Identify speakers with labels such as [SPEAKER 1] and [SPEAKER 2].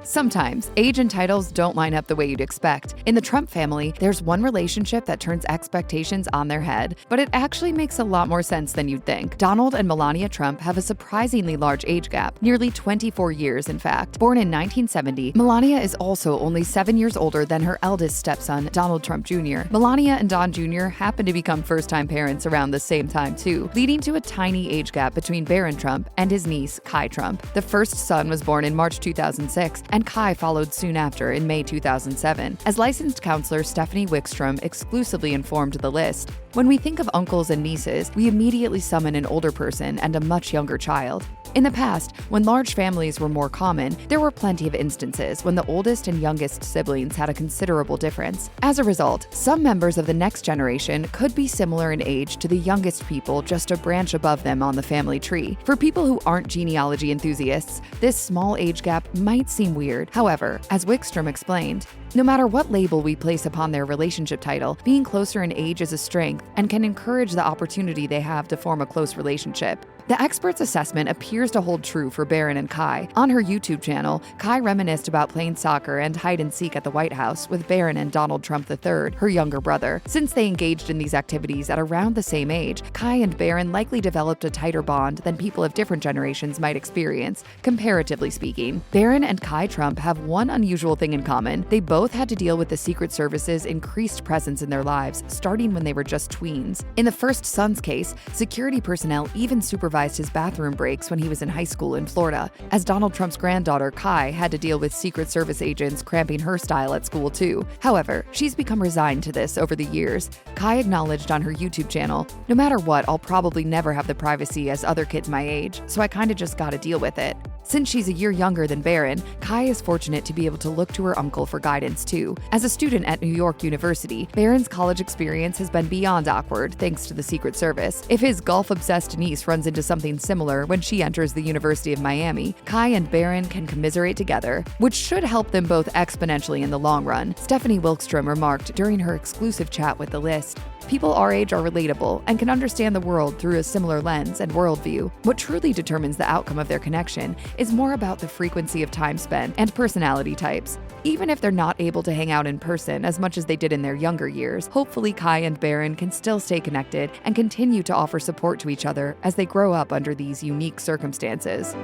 [SPEAKER 1] Sometimes, age and titles don't line up the way you'd expect. In the Trump family, there's one relationship that turns expectations on their head, but it actually makes a lot more sense than you'd think. Donald and Melania Trump have a surprisingly large age gap, nearly 24 years in fact. Born in 1970, Melania is also only 7 years older than her eldest stepson, Donald Trump Jr. Melania and Don Jr. happen to become first-time parents around the same time too, leading to a tiny age gap between Barron Trump and his niece, Kai Trump. The first son was born in March 2006, and Kai followed soon after in May 2007. As licensed counselor Stephanie Wickstrom exclusively informed the list, when we think of uncles and nieces, we immediately summon an older person and a much younger child. In the past, when large families were more common, there were plenty of instances when the oldest and youngest siblings had a considerable difference. As a result, some members of the next generation could be similar in age to the youngest people just a branch above them on the family tree. For people who aren't genealogy enthusiasts, this small age gap might seem weird. However, as Wickstrom explained, no matter what label we place upon their relationship title, being closer in age is a strength and can encourage the opportunity they have to form a close relationship. The expert's assessment appears to hold true for Barron and Kai. On her YouTube channel, Kai reminisced about playing soccer and hide-and-seek at the White House with Barron and Donald Trump III, her younger brother. Since they engaged in these activities at around the same age, Kai and Barron likely developed a tighter bond than people of different generations might experience, comparatively speaking. Barron and Kai Trump have one unusual thing in common. They both had to deal with the Secret Service's increased presence in their lives, starting when they were just tweens. In the first son's case, security personnel even supervised his bathroom breaks when he was in high school in Florida, as Donald Trump's granddaughter Kai had to deal with Secret Service agents cramping her style at school too. However, she's become resigned to this over the years. Kai acknowledged on her YouTube channel, "No matter what, I'll probably never have the privacy as other kids my age, so I kinda just gotta deal with it." Since she's a year younger than Barron, Kai is fortunate to be able to look to her uncle for guidance too. As a student at New York University, Barron's college experience has been beyond awkward thanks to the Secret Service. If his golf-obsessed niece runs into something similar when she enters the University of Miami, Kai and Barron can commiserate together, which should help them both exponentially in the long run. Stephanie Wickstrom remarked during her exclusive chat with the list, "People our age are relatable and can understand the world through a similar lens and worldview. What truly determines the outcome of their connection is more about the frequency of time spent and personality types. Even if they're not able to hang out in person as much as they did in their younger years, hopefully Kai and Barron can still stay connected and continue to offer support to each other as they grow up under these unique circumstances."